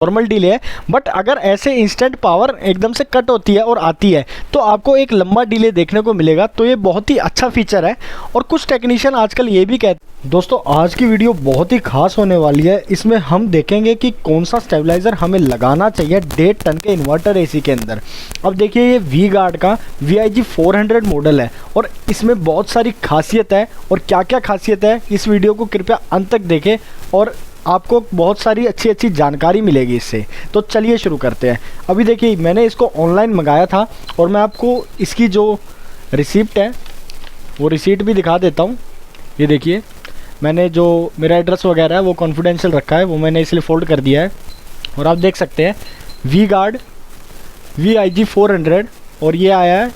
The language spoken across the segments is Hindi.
नॉर्मल डिले है, बट अगर ऐसे इंस्टेंट पावर एकदम से कट होती है और आती है तो आपको एक लंबा डिले देखने को मिलेगा। तो ये बहुत ही अच्छा फीचर है और कुछ टेक्नीशियन आजकल ये भी कहते हैं। दोस्तों आज की वीडियो बहुत ही खास होने वाली है। इसमें हम देखेंगे कि कौन सा स्टेबलाइज़र हमें लगाना चाहिए 1.5 टन के इन्वर्टर एसी के अंदर। अब देखिए ये वी गार्ड का VIG 400 मॉडल है और इसमें बहुत सारी खासियत है, और क्या क्या खासियत है इस वीडियो को कृपया अंत तक देखें और आपको बहुत सारी अच्छी अच्छी जानकारी मिलेगी इससे। तो चलिए शुरू करते हैं। अभी देखिए मैंने इसको ऑनलाइन मंगाया था और मैं आपको इसकी जो रिसीप्ट है वो रिसीट भी दिखा देता हूँ। ये देखिए मैंने जो मेरा एड्रेस वगैरह है वो कॉन्फिडेंशियल रखा है, वो मैंने इसलिए फ़ोल्ड कर दिया है। और आप देख सकते हैं वी गार्ड VIG 400 और ये आया है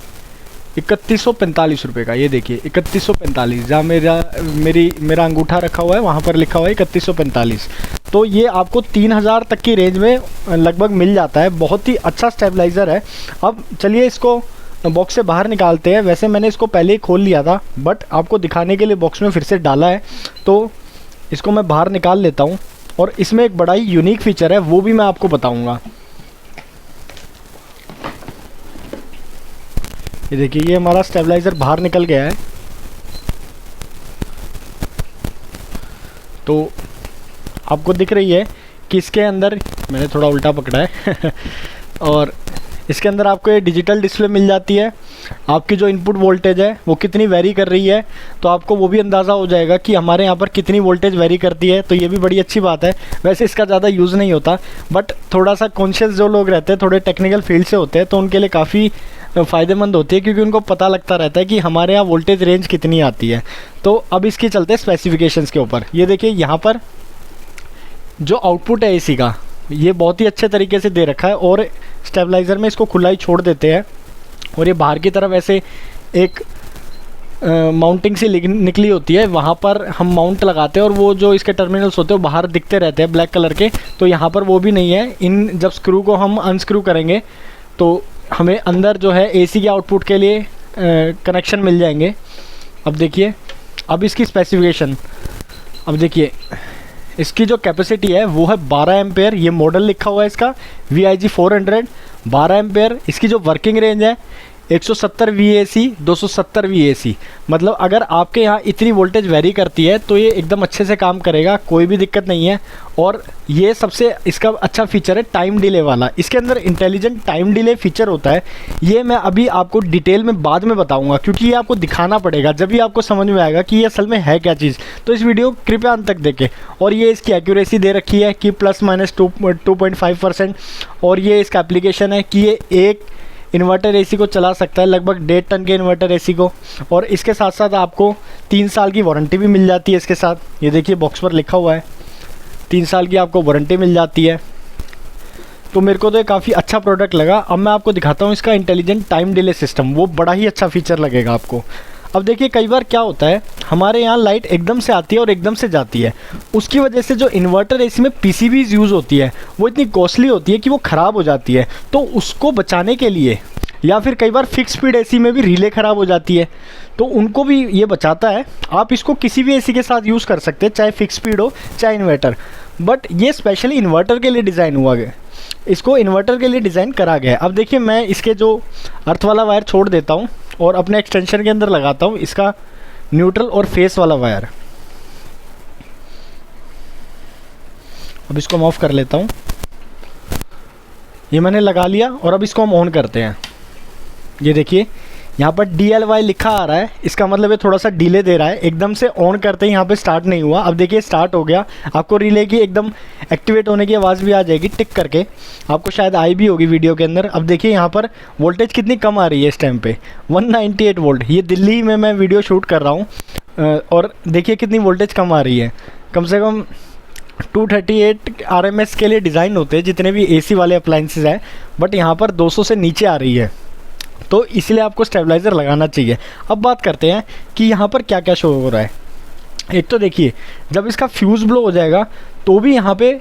3145 रुपये का। ये देखिए 3145, जहाँ मेरा अंगूठा रखा हुआ है वहाँ पर लिखा हुआ है 3145। तो ये आपको 3000 तक की रेंज में लगभग मिल जाता है। बहुत ही अच्छा स्टेबलाइज़र है। अब चलिए इसको बॉक्स से बाहर निकालते हैं। वैसे मैंने इसको पहले ही खोल लिया था, बट आपको दिखाने के लिए बॉक्स में फिर से डाला है, तो इसको मैं बाहर निकाल लेता हूँ। और इसमें एक बड़ा ही यूनिक फीचर है, वो भी मैं आपको बताऊँगा। ये देखिए ये हमारा स्टेबलाइज़र बाहर निकल गया है। तो आपको दिख रही है कि इसके अंदर, मैंने थोड़ा उल्टा पकड़ा है और इसके अंदर आपको ये डिजिटल डिस्प्ले मिल जाती है। आपकी जो इनपुट वोल्टेज है वो कितनी वेरी कर रही है, तो आपको वो भी अंदाज़ा हो जाएगा कि हमारे यहाँ पर कितनी वोल्टेज वेरी करती है। तो ये भी बड़ी अच्छी बात है। वैसे इसका ज़्यादा यूज़ नहीं होता, बट थोड़ा सा कॉन्शियस जो लोग रहते हैं, थोड़े टेक्निकल फील्ड से होते हैं, तो उनके लिए काफ़ी फ़ायदेमंद होती है, क्योंकि उनको पता लगता रहता है कि हमारे यहाँ वोल्टेज रेंज कितनी आती है। तो अब इसकी चलते हैं स्पेसिफिकेशंस के ऊपर। ये देखिए यहाँ पर जो आउटपुट है एसी का, ये बहुत ही अच्छे तरीके से दे रखा है और स्टेबलाइज़र में इसको खुला ही छोड़ देते हैं। और ये बाहर की तरफ ऐसे एक माउंटिंग से निकली होती है, वहाँ पर हम माउंट लगाते हैं और वो जो इसके टर्मिनल्स होते हैं वो बाहर दिखते रहते हैं ब्लैक कलर के। तो यहाँ पर वो भी नहीं है। इन जब स्क्रू को हम अनस्क्रू करेंगे तो हमें अंदर जो है एसी के आउटपुट के लिए कनेक्शन मिल जाएंगे। अब देखिए अब इसकी स्पेसिफिकेशन, अब देखिए इसकी जो कैपेसिटी है वो है 12 एम्पेयर। ये मॉडल लिखा हुआ है इसका VIG 400 12 एम्पेयर। इसकी जो वर्किंग रेंज है 170 VAC 270 VAC। मतलब अगर आपके यहाँ इतनी वोल्टेज वेरी करती है तो ये एकदम अच्छे से काम करेगा, कोई भी दिक्कत नहीं है। और ये सबसे इसका अच्छा फीचर है टाइम डिले वाला। इसके अंदर इंटेलिजेंट टाइम डिले फीचर होता है। ये मैं अभी आपको डिटेल में बाद में बताऊंगा, क्योंककि ये आपको दिखाना पड़ेगा, जब भी आपको समझ में आएगा कि ये असल में है क्या चीज़। तो इस वीडियो कृपया अंत तक देखें। और ये इसकी एक्यूरेसी दे रखी है कि ±2.5%। और ये इसका एप्लीकेशन है कि ये एक इन्वर्टर एसी को चला सकता है, लगभग 1.5 टन के इन्वर्टर एसी को। और इसके साथ साथ आपको 3 साल की वारंटी भी मिल जाती है इसके साथ। ये देखिए बॉक्स पर लिखा हुआ है 3 साल की आपको वारंटी मिल जाती है। तो मेरे को तो ये काफ़ी अच्छा प्रोडक्ट लगा। अब मैं आपको दिखाता हूँ इसका इंटेलिजेंट टाइम डिले सिस्टम, वो बड़ा ही अच्छा फीचर लगेगा आपको। अब देखिए कई बार क्या होता है, हमारे यहाँ लाइट एकदम से आती है और एकदम से जाती है। उसकी वजह से जो इन्वर्टर एसी में PCBs यूज़ होती है वो इतनी कॉस्टली होती है कि वो ख़राब हो जाती है। तो उसको बचाने के लिए, या फिर कई बार फिक्स स्पीड एसी में भी रिले ख़राब हो जाती है, तो उनको भी ये बचाता है। आप इसको किसी भी एसी के साथ यूज़ कर सकते हैं, चाहे फिक्स स्पीड हो चाहे इन्वर्टर। बट ये स्पेशली इन्वर्टर के लिए डिज़ाइन हुआ गया, इसको इन्वर्टर के लिए डिज़ाइन करा गया है। अब देखिए मैं इसके जो अर्थ वाला वायर छोड़ देता हूँ और अपने एक्सटेंशन के अंदर लगाता हूँ इसका न्यूट्रल और फेस वाला वायर। अब इसको हम ऑफ कर लेता हूँ। ये मैंने लगा लिया और अब इसको हम ऑन करते हैं। ये देखिए यहाँ पर DLY लिखा आ रहा है, इसका मतलब ये थोड़ा सा डिले दे रहा है। एकदम से ऑन करते ही यहाँ पे स्टार्ट नहीं हुआ। अब देखिए स्टार्ट हो गया। आपको रिले की एकदम एक्टिवेट होने की आवाज़ भी आ जाएगी टिक करके, आपको शायद आई भी होगी वीडियो के अंदर। अब देखिए यहाँ पर वोल्टेज कितनी कम आ रही है इस टाइम पे, 198 वोल्ट। ये दिल्ली में मैं वीडियो शूट कर रहा हूँ और देखिए कितनी वोल्टेज कम आ रही है। कम से कम 238 RMS के लिए डिज़ाइन होते हैं जितने भी AC वाले अप्लाइंसेस हैं, बट यहाँ पर 200 से नीचे आ रही है। तो इसलिए आपको स्टेबलाइज़र लगाना चाहिए। अब बात करते हैं कि यहाँ पर क्या क्या शो हो रहा है। एक तो देखिए जब इसका फ्यूज़ ब्लो हो जाएगा तो भी यहाँ पे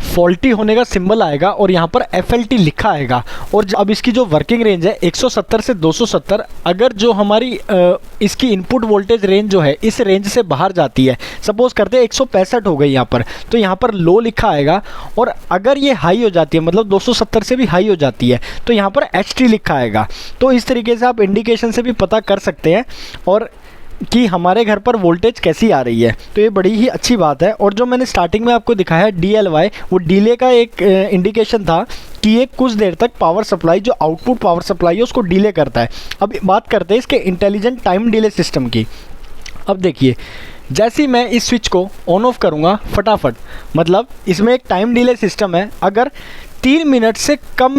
फॉल्टी होने का सिंबल आएगा और यहाँ पर FLT लिखा आएगा। और अब इसकी जो वर्किंग रेंज है 170 से 270, अगर जो हमारी इसकी इनपुट वोल्टेज रेंज जो है इस रेंज से बाहर जाती है, सपोज करते हैं 165 हो गई यहाँ पर, तो यहाँ पर लो लिखा आएगा। और अगर ये हाई हो जाती है, मतलब 270 से भी हाई हो जाती है, तो यहाँ पर HT लिखा आएगा। तो इस तरीके से आप इंडिकेशन से भी पता कर सकते हैं और कि हमारे घर पर वोल्टेज कैसी आ रही है। तो ये बड़ी ही अच्छी बात है। और जो मैंने स्टार्टिंग में आपको दिखाया DLY, वो डिले का एक इंडिकेशन था कि ये कुछ देर तक पावर सप्लाई, जो आउटपुट पावर सप्लाई है, उसको डिले करता है। अब बात करते हैं इसके इंटेलिजेंट टाइम डिले सिस्टम की। अब देखिए, जैसे ही मैं इस स्विच को ऑन ऑफ करूँगा फटाफट, मतलब इसमें एक टाइम डिले सिस्टम है। अगर 3 मिनट से कम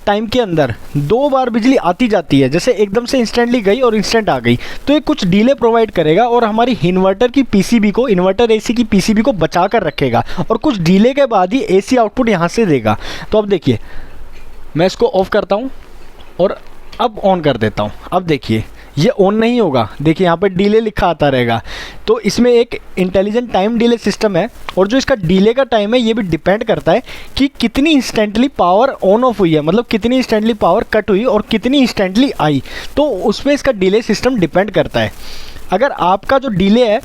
टाइम के अंदर 2 बार बिजली आती जाती है, जैसे एकदम से इंस्टेंटली गई और इंस्टेंट आ गई, तो ये कुछ डिले प्रोवाइड करेगा और हमारी इन्वर्टर की PCB को, इन्वर्टर AC की PCB को बचा कर रखेगा और कुछ डिले के बाद ही AC आउटपुट यहाँ से देगा। तो अब देखिए, मैं इसको ऑफ करता हूँ और अब ऑन कर देता हूँ। अब देखिए, ये ऑन नहीं होगा, देखिए यहाँ पर डिले लिखा आता रहेगा। तो इसमें एक इंटेलिजेंट टाइम डिले सिस्टम है और जो इसका डिले का टाइम है ये भी डिपेंड करता है कि कितनी इंस्टेंटली पावर ऑन ऑफ हुई है, मतलब कितनी इंस्टेंटली पावर कट हुई और कितनी इंस्टेंटली आई, तो उसमें इसका डिले सिस्टम डिपेंड करता है। अगर आपका जो डिले है,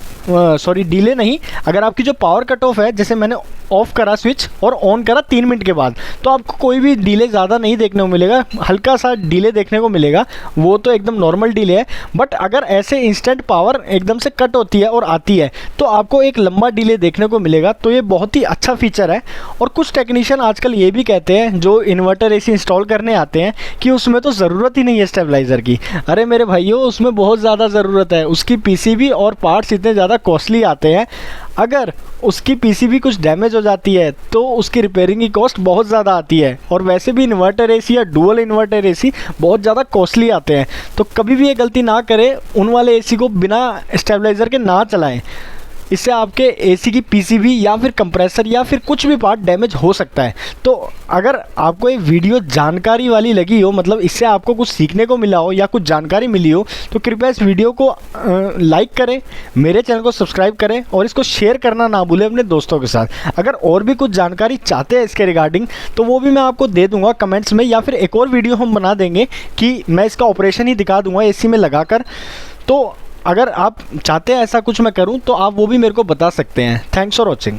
डिले नहीं, अगर आपकी जो पावर कट ऑफ है, जैसे मैंने ऑफ़ करा स्विच और ऑन करा 3 मिनट के बाद, तो आपको कोई भी डिले ज़्यादा नहीं देखने को मिलेगा, हल्का सा डिले देखने को मिलेगा, वो तो एकदम नॉर्मल डिले है। बट अगर ऐसे इंस्टेंट पावर एकदम से कट होती है और आती है, तो आपको एक लंबा डिले देखने को मिलेगा। तो ये बहुत ही अच्छा फीचर है। और कुछ टेक्नीशियन आजकल ये भी कहते हैं, जो इन्वर्टर AC इंस्टॉल करने आते हैं, कि उसमें तो ज़रूरत ही नहीं है स्टेबलाइज़र की। अरे मेरे भाइयों, उसमें बहुत ज़्यादा ज़रूरत है। उसकी PCB और पार्ट्स इतने ज़्यादा कॉस्टली आते हैं, अगर उसकी PCB कुछ डैमेज हो जाती है तो उसकी रिपेयरिंग की कॉस्ट बहुत ज़्यादा आती है। और वैसे भी इन्वर्टर AC या डुअल इन्वर्टर AC बहुत ज़्यादा कॉस्टली आते हैं। तो कभी भी ये गलती ना करें, उन वाले AC को बिना स्टेबलाइज़र के ना चलाएं। इससे आपके AC की PCB या फिर कंप्रेसर या फिर कुछ भी पार्ट डैमेज हो सकता है। तो अगर आपको ये वीडियो जानकारी वाली लगी हो, मतलब इससे आपको कुछ सीखने को मिला हो या कुछ जानकारी मिली हो, तो कृपया इस वीडियो को लाइक करें, मेरे चैनल को सब्सक्राइब करें और इसको शेयर करना ना भूलें अपने दोस्तों के साथ। अगर और भी कुछ जानकारी चाहते हैं इसके रिगार्डिंग, तो वो भी मैं आपको दे दूँगा कमेंट्स में, या फिर एक और वीडियो हम बना देंगे कि मैं इसका ऑपरेशन ही दिखा दूँगा AC में लगाकर। तो अगर आप चाहते हैं ऐसा कुछ मैं करूं, तो आप वो भी मेरे को बता सकते हैं। Thanks for watching.